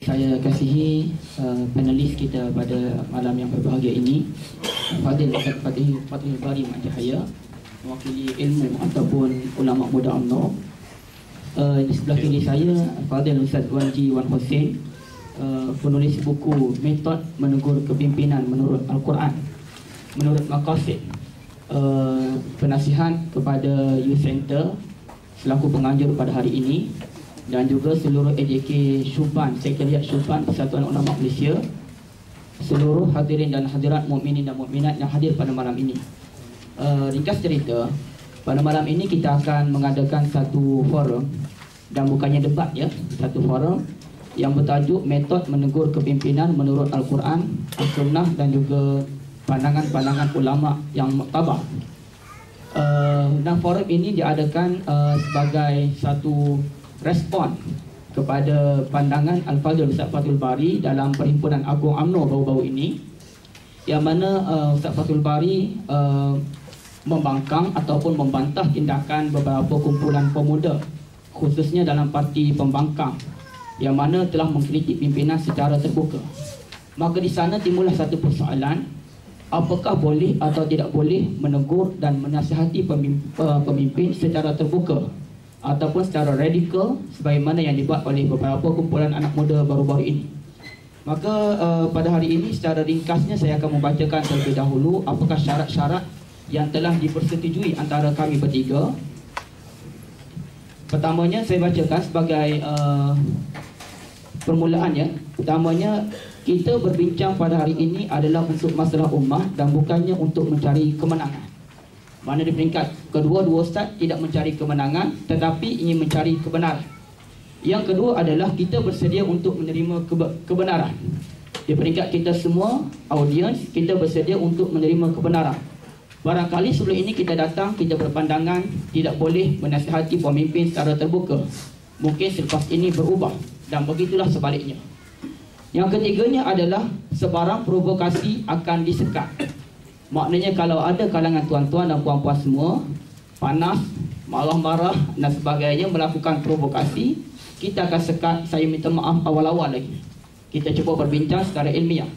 Saya kasihi panelis kita pada malam yang berbahagia ini, Fadil Ustaz Fathul Bari Mat Cahaya, mewakili ilmu ataupun ulama muda UMNO. Di sebelah kiri saya Fadil Ustaz Wanji Wan Hussein, penulis buku Metod Menegur Kepimpinan Menurut Al-Quran Menurut Maqasid, penasihat kepada Youth Center selaku penganjur pada hari ini, dan juga seluruh AJK Syuban, Sekretariat Syuban Persatuan Ulama Malaysia, seluruh hadirin dan hadirat mukminin dan mukminat yang hadir pada malam ini. Ringkas cerita, pada malam ini kita akan mengadakan satu forum, dan bukannya debat ya, satu forum yang bertajuk Metod Menegur Kepimpinan Menurut Al-Quran, As-Sunnah dan juga pandangan-pandangan ulama yang muktabar. Dan forum ini diadakan sebagai satu respon kepada pandangan Al-Fadhil Ustaz Fathul Bari dalam Perhimpunan Agung UMNO baru-baru ini, yang mana Ustaz Fathul Bari membangkang ataupun membantah tindakan beberapa kumpulan pemuda, khususnya dalam parti pembangkang, yang mana telah mengkritik pimpinan secara terbuka. Maka di sana timbullah satu persoalan, apakah boleh atau tidak boleh menegur dan menasihati pemimpin secara terbuka ataupun secara radikal sebagaimana yang dibuat oleh beberapa kumpulan anak muda baru-baru ini. Maka pada hari ini secara ringkasnya saya akan membacakan terlebih dahulu apakah syarat-syarat yang telah dipersetujui antara kami bertiga. Pertamanya saya bacakan sebagai permulaan ya. Pertamanya, kita berbincang pada hari ini adalah untuk masalah ummah dan bukannya untuk mencari kemenangan. Mana di peringkat kedua, dua ustaz tidak mencari kemenangan tetapi ingin mencari kebenaran. Yang kedua adalah kita bersedia untuk menerima kebenaran. Di peringkat kita semua, audiens, kita bersedia untuk menerima kebenaran. Barangkali sebelum ini kita datang, kita berpandangan tidak boleh menasihati pemimpin secara terbuka. Mungkin selepas ini berubah, dan begitulah sebaliknya. Yang ketiganya adalah sebarang provokasi akan disekat. Maknanya kalau ada kalangan tuan-tuan dan puan-puan semua panas, marah-marah dan sebagainya melakukan provokasi, kita akan sekat. Saya minta maaf awal-awal lagi. Kita cuba berbincang secara ilmiah.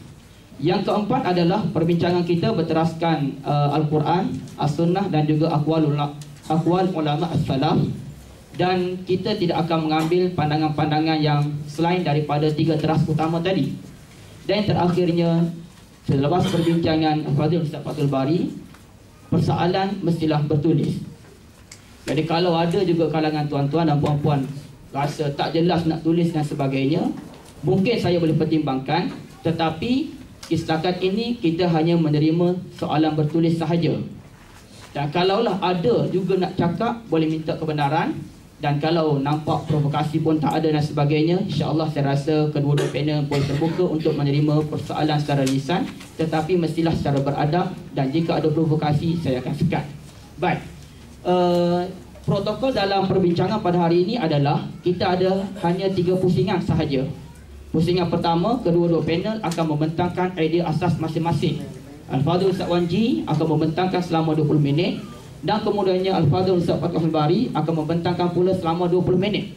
Yang keempat adalah perbincangan kita berteraskan Al-Quran, As-Sunnah dan juga akwal ulama as-salaf, dan kita tidak akan mengambil pandangan-pandangan yang selain daripada tiga teras utama tadi. Dan terakhirnya, selepas perbincangan Fadhil Ustaz Fathul Bari, persoalan mestilah bertulis. Jadi kalau ada juga kalangan tuan-tuan dan puan-puan rasa tak jelas nak tulis dan sebagainya, mungkin saya boleh pertimbangkan, tetapi setakat ini kita hanya menerima soalan bertulis sahaja. Dan kalaulah ada juga nak cakap, boleh minta kebenaran. Dan kalau nampak provokasi pun tak ada dan sebagainya, insya-Allah saya rasa kedua-dua panel boleh terbuka untuk menerima persoalan secara lisan, tetapi mestilah secara beradab, dan jika ada provokasi saya akan sekat. Baik. Protokol dalam perbincangan pada hari ini adalah kita ada hanya 3 pusingan sahaja. Pusingan pertama, kedua-dua panel akan membentangkan idea asas masing-masing. Al-Fadhil Ustaz Wanji akan membentangkan selama 20 minit, dan kemudiannya Al-Fadhil Ustaz Fathul Bari akan membentangkan pula selama 20 minit.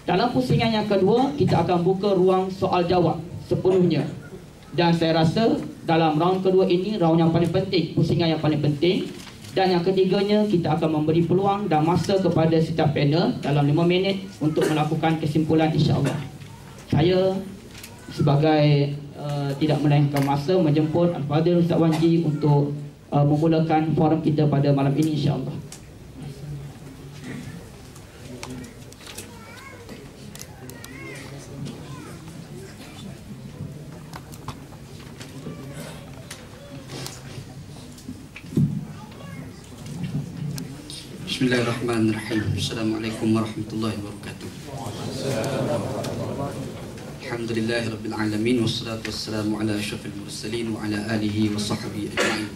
Dalam pusingan yang kedua, kita akan buka ruang soal jawab sepenuhnya. Dan saya rasa dalam round kedua ini, round yang paling penting, pusingan yang paling penting. Dan yang ketiganya, kita akan memberi peluang dan masa kepada setiap panel dalam 5 minit untuk melakukan kesimpulan, insya-Allah. Saya sebagai tidak melengahkan masa menjemput Al-Fadhil Ustaz Wanji untuk memulakan forum kita pada malam ini, insya-Allah. Bismillahirrahmanirrahim. Assalamualaikum warahmatullahi wabarakatuh. Alhamdulillahirabbil alamin, wassalatu wassalamu ala asyrafil mursalin wa ala alihi wa sahbihi ajma'in.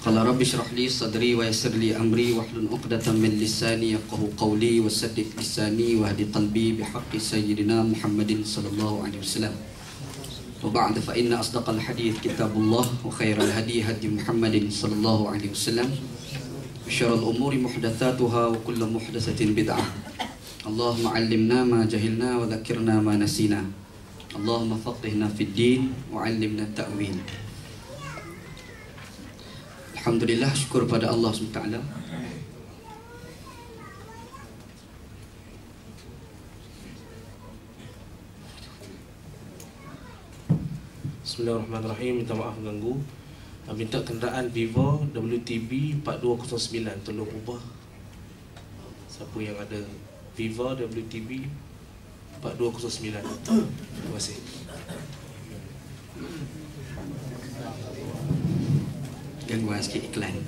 Qala rabbi shrah li sadri wa yassir li amri wahlul 'uqdatam min lisani yafqahu qawli wa saddid lisani wa hdi qalbi bihaqqi sayyidina Muhammadin sallallahu alaihi wasallam. Wa ba'da fa inna asdaqal hadits kitabullah wa khairal hadi hadi Muhammadin sallallahu alaihi wasallam. Syarrul umuri muhdatsatuha wa kullu muhdatsatin bid'ah. Allahumma 'allimna ma jahilna wa dzakkirna ma nasina. Allahumma faqihna fid din wa 'allimna ta'wil. Alhamdulillah, syukur pada Allah SWT. Bismillahirrahmanirrahim. Minta maaf mengganggu. Minta kenderaan Vivo WTB 4209. Tolong ubah. Siapa yang ada Vivo WTB 4209. Terima kasih. Gangguan sikit iklan.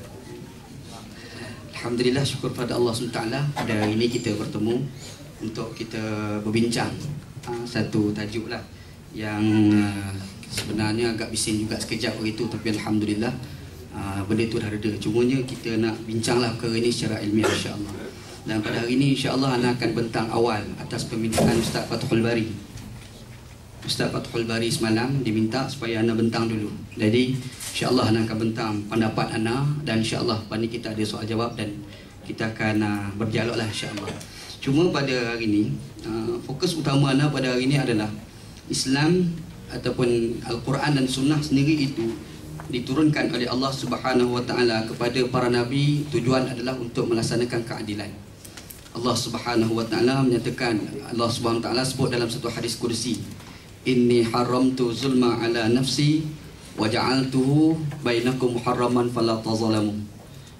Alhamdulillah, syukur pada Allah SWT. Pada hari ini kita bertemu untuk kita berbincang satu tajuk lah yang sebenarnya agak bising juga sekejap hari itu, tapi Alhamdulillah benda itu dah reda. Cumanya kita nak bincanglah perkara ini secara ilmiah, insya-Allah. Dan pada hari ini insya-Allah Ana akan bentang awal atas permintaan Ustaz Fathul Bari. Ustaz Fathul Bari semalam diminta supaya Ana bentang dulu. Jadi insya-Allah Ana akan bentang pendapat Ana, dan insya-Allah pada ni kita ada soal jawab dan kita akan berdialog lah, insya-Allah. Cuma pada hari ini fokus utama Ana pada hari ini adalah Islam ataupun Al-Quran dan Sunnah sendiri itu diturunkan oleh Allah Subhanahu Wa Taala kepada para nabi. Tujuan adalah untuk melaksanakan keadilan. Allah Subhanahu Wa Taala menyatakan, Allah Subhanahu Wa Taala sebut dalam satu hadis kursi, inni haramtu zulma ala nafsi wa ja'altuhu bainakum muharraman fala tazalamu.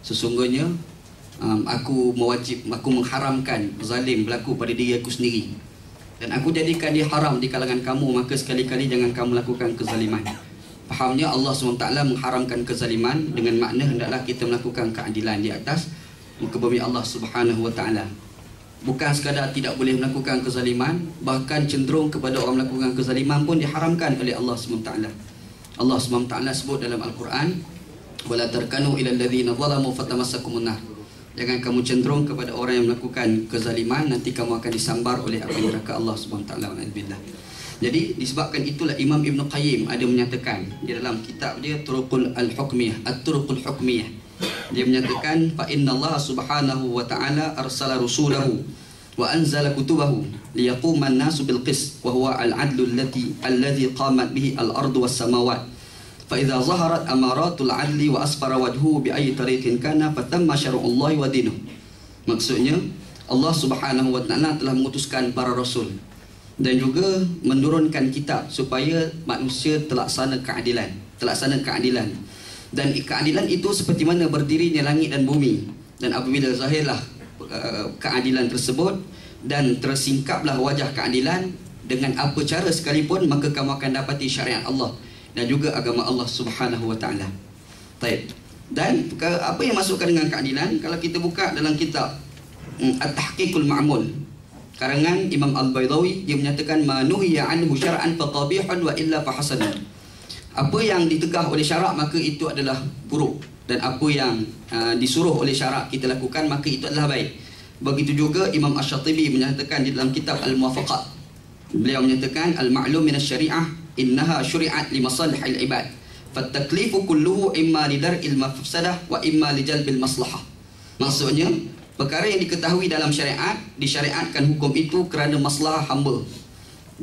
Sesungguhnya aku mengharamkan zalim berlaku pada diri aku sendiri, dan aku jadikan dia haram di kalangan kamu, maka sekali-kali jangan kamu lakukan kezaliman. Fahamnya Allah SWT mengharamkan kezaliman dengan makna hendaklah kita melakukan keadilan di atas muka bumi Allah Subhanahu Wa Taala. Bukan sekadar tidak boleh melakukan kezaliman, bahkan cenderung kepada orang melakukan kezaliman pun diharamkan oleh Allah SWT. Allah SWT sebut dalam Al-Quran, wala tarkanu ila alladhina zalamu fatamassakumun nar. Jangan kamu cenderung kepada orang yang melakukan kezaliman, nanti kamu akan disambar oleh api neraka Allah SWT. Jadi disebabkan itulah Imam Ibn Qayyim ada menyatakan di dalam kitab dia Turuqul Al-Hukmiyah, At-Turuqul Hukmiyah. Dia menyatakan fa inna Allah Subhanahu wa Ta'ala arsala rusulahu wa anzala kutubahu liyaquma an-nasu bil qist wa huwa al-'adlu alladhi qamat bihi al-ardu was-samawat. فإذا ظهرت أمارات العدل وأسفر وجهه بأي طريق كان فتم شرع الله ودينه. Maksudnya Allah Subhanahu Wa Taala telah mengutuskan para rasul dan juga menurunkan kitab supaya manusia terlaksana keadilan. Dan keadilan itu seperti mana berdirinya langit dan bumi. Dan apabila zahirlah keadilan tersebut dan tersingkaplah wajah keadilan dengan apa cara sekalipun, maka kamu akan dapati syariat Allah dan juga agama Allah Subhanahu Wa Taala. Baik. Dan apa yang masukkan dengan keadilan? Kalau kita buka dalam kitab At-Tahqiqul Ma'mul karangan Imam Al-Baydawi, dia menyatakan manuhiya anhu syar'an faqabihun wa illa fahasan. Apa yang ditegah oleh syarak maka itu adalah buruk, dan apa yang disuruh oleh syarak kita lakukan maka itu adalah baik. Begitu juga Imam Asy-Syatibi menyatakan di dalam kitab Al-Muwafaqat, beliau menyatakan al-ma'lum min asy-syari'ah innaha syuri'at li masalihil ibad fataklifu kulluhu imma li dar'il mafsadah wa imma li jalbil maslahah. Maksudnya perkara yang diketahui dalam syariat, disyariatkan hukum itu kerana maslahah hamba,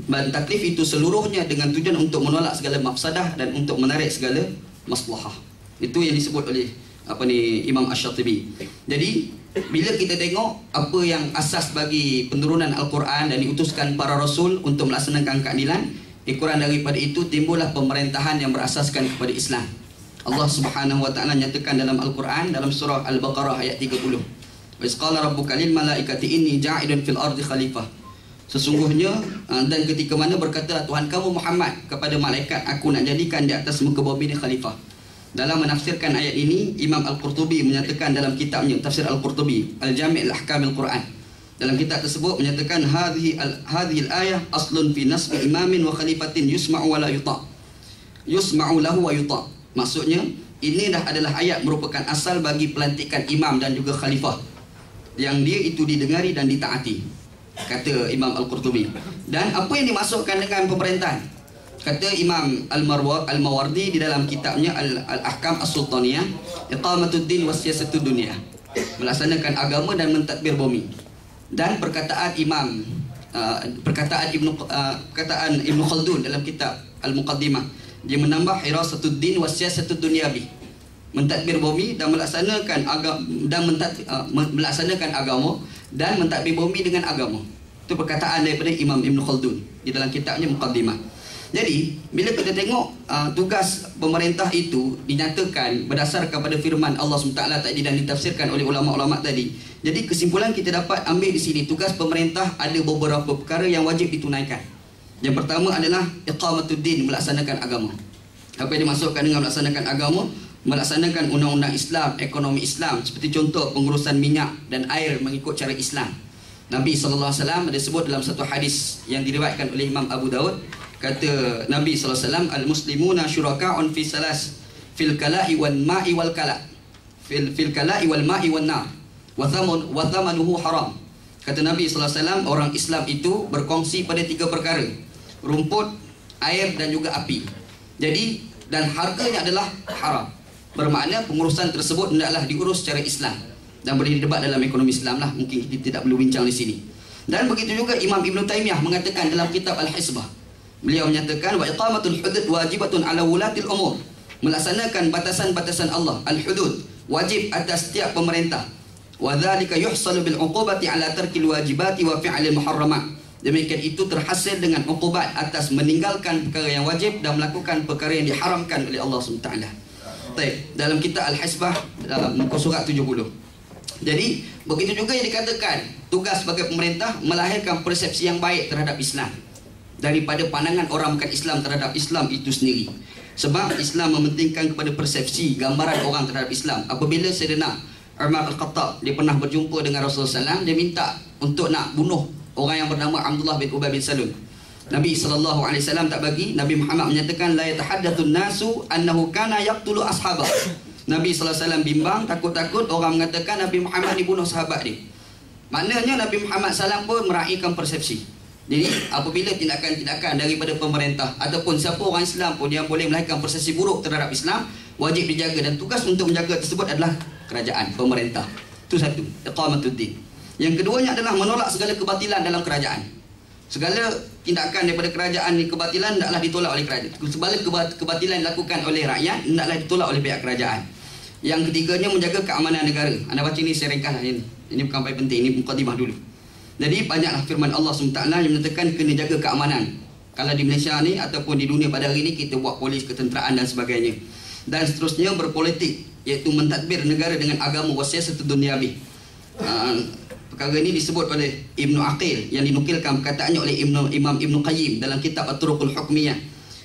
dan taklif itu seluruhnya dengan tujuan untuk menolak segala mafsadah dan untuk menarik segala maslahah. Itu yang disebut oleh Imam Asy-Syatibi. Jadi bila kita tengok apa yang asas bagi penurunan Al-Quran dan diutuskan para rasul untuk melaksanakan keadilan, kurang daripada itu timbullah pemerintahan yang berasaskan kepada Islam. Allah Subhanahu Wa Taala nyatakan dalam Al-Quran dalam surah Al-Baqarah ayat 30, wa isqala rabbuka lil malaikati inni ja'ilun fil ardi khalifah. Sesungguhnya dan ketika mana berkata Tuhan kamu Muhammad kepada malaikat, aku nak jadikan di atas muka bumi ini khalifah. Dalam menafsirkan ayat ini, Imam Al-Qurtubi menyatakan dalam kitabnya Tafsir Al-Qurtubi Al-Jami' Al-Ahkam Al-Quran, dalam kitab tersebut menyatakan hadhihi al-ayah aslun fi nasbi imamin wa khalifatin yusma'u wa la yuta'. Yusma'u lahu wa yuta'. Maksudnya ini dah adalah ayat merupakan asal bagi pelantikan imam dan juga khalifah, yang dia itu didengari dan ditaati, kata Imam Al-Qurtubi. Dan apa yang dimasukkan dengan pemerintahan? Kata Imam Al-Mawardi di dalam kitabnya Al-Ahkam As-Sultaniyah, iqamatuddin wa siyasatud dunia, melaksanakan agama dan mentadbir bumi. Dan perkataan Imam perkataan Ibnu Khaldun dalam kitab Al-Muqaddimah. Dia menambah hirasatud din wa siyasatud dunyabi, mentadbir bumi dan melaksanakan melaksanakan agama dan mentadbir bumi dengan agama. Itu perkataan daripada Imam Ibnu Khaldun di dalam kitabnya Muqaddimah. Jadi bila kita tengok tugas pemerintah itu dinyatakan berdasarkan pada firman Allah SWT tadi dan ditafsirkan oleh ulama-ulama tadi. Jadi kesimpulan kita dapat ambil di sini, tugas pemerintah ada beberapa perkara yang wajib ditunaikan. Yang pertama adalah iqamatuddin, melaksanakan agama. Apa yang dimaksudkan dengan melaksanakan agama? Melaksanakan undang-undang Islam, ekonomi Islam, seperti contoh pengurusan minyak dan air mengikut cara Islam. Nabi SAW ada sebut dalam satu hadis yang diriwayatkan oleh Imam Abu Daud, kata Nabi SAW, al-muslimuna syuraka'un fi salas, fil kala'i wal ma'i wal kala', fil kala'i wal ma'i wal nar, wa thamanuhu haram. Kata Nabi SAW, orang Islam itu berkongsi pada 3 perkara: rumput, air dan juga api. Jadi, dan harganya adalah haram. Bermakna pengurusan tersebut hendaklah diurus secara Islam. Dan boleh didebat dalam ekonomi Islam lah, mungkin kita tidak perlu bincang di sini. Dan begitu juga Imam Ibn Taymiyah mengatakan dalam kitab Al-Hisbah, beliau menyatakan wa iqamatul hudud wajibatun ala wulatil umur, melaksanakan batasan-batasan Allah, al-hudud, wajib atas setiap pemerintah. Wa dzalika yuhsalu bil uqubati ala tarkil wajibati wa fi'lil muharramat. Demikian itu terhasil dengan uqubat atas meninggalkan perkara yang wajib dan melakukan perkara yang diharamkan oleh Allah SWT. Baik, dalam kitab Al-Hisbah muka surat 70. Jadi begitu juga yang dikatakan tugas sebagai pemerintah melahirkan persepsi yang baik terhadap Islam daripada pandangan orang bukan Islam terhadap Islam itu sendiri. Sebab Islam mementingkan kepada persepsi, gambaran orang terhadap Islam. Apabila Sayyidina Umar Al-Khattab dia pernah berjumpa dengan Rasulullah SAW, dia minta untuk nak bunuh orang yang bernama Abdullah bin Ubay bin Salul. Nabi SAW tak bagi. Nabi Muhammad menyatakan la yatahaddatsun nasu annahu kana yaqtulu ashabah. Nabi SAW bimbang, takut-takut orang mengatakan Nabi Muhammad ni bunuh sahabat dia. Maknanya Nabi Muhammad SAW pun meraihkan persepsi. Jadi apabila tindakan-tindakan daripada pemerintah ataupun siapa orang Islam pun yang boleh melahirkan persepsi buruk terhadap Islam, wajib dijaga, dan tugas untuk menjaga tersebut adalah kerajaan, pemerintah. Itu satu, iqamatuddin. Yang keduanya adalah menolak segala kebatilan dalam kerajaan. Segala tindakan daripada kerajaan ni kebatilan hendaklah ditolak oleh kerajaan. Segala kebatilan dilakukan oleh rakyat hendaklah ditolak oleh pihak kerajaan. Yang ketiganya menjaga keamanan negara. Anda baca ni saya ringkaslah ini. Ini bukan paling penting, ini mukadimah dulu. Jadi banyaklah firman Allah SWT yang menyatakan kena jaga keamanan. Kalau di Malaysia ni ataupun di dunia pada hari ini kita buat polis, ketenteraan dan sebagainya. Dan seterusnya berpolitik, iaitu mentadbir negara dengan agama wasiyasatud dunyabi. Perkara ini disebut oleh Ibnu Aqil yang dinukilkan perkataannya oleh Imam Ibnu Qayyim dalam kitab At-Turuqul Hukmiyah.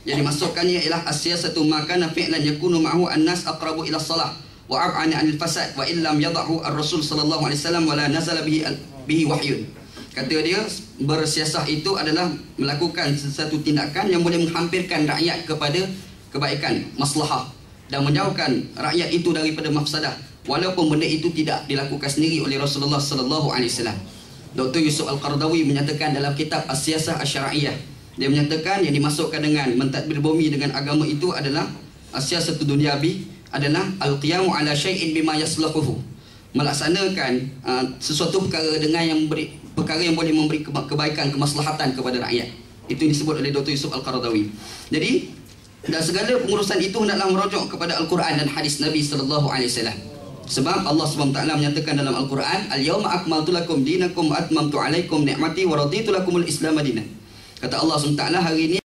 Yang dimasukkannya ialah as-siyasatu ma kana fi'lan yakunu ma'hu an-nas aqrabu ila salah wa ab'ana 'anil fasad wa illam yad'hu ar-rasul sallallahu alaihi wasallam wa la nazala bihi wahyun. Kata dia, bersiasah itu adalah melakukan sesuatu tindakan yang boleh menghampirkan rakyat kepada kebaikan, maslahah, dan menjauhkan rakyat itu daripada mafsadah, walaupun benda itu tidak dilakukan sendiri oleh Rasulullah sallallahu alaihi wasallam. Dr. Yusuf Al-Qaradawi menyatakan dalam kitab As-Siyasah Asy-Syar'iyyah, dia menyatakan yang dimasukkan dengan mentadbir bumi dengan agama itu adalah as-siyasatud dunyabi, adalah al-qiyamu ala syai'in bima yaslahuhu, melaksanakan sesuatu perkara dengan perkara yang boleh memberi kebaikan, kemaslahatan kepada rakyat. Itu disebut oleh Dr. Yusuf Al-Qaradawi. Jadi dan segala pengurusan itu hendaklah merujuk kepada Al-Quran dan hadis Nabi sallallahu alaihi wasallam. Sebab Allah SWT menyatakan dalam Al-Quran, al-yawma akmaltu lakum dinakum wa atmamtu alaikum ni'mati wa raditu lakumul Islam dinan. Kata Allah SWT, hari ini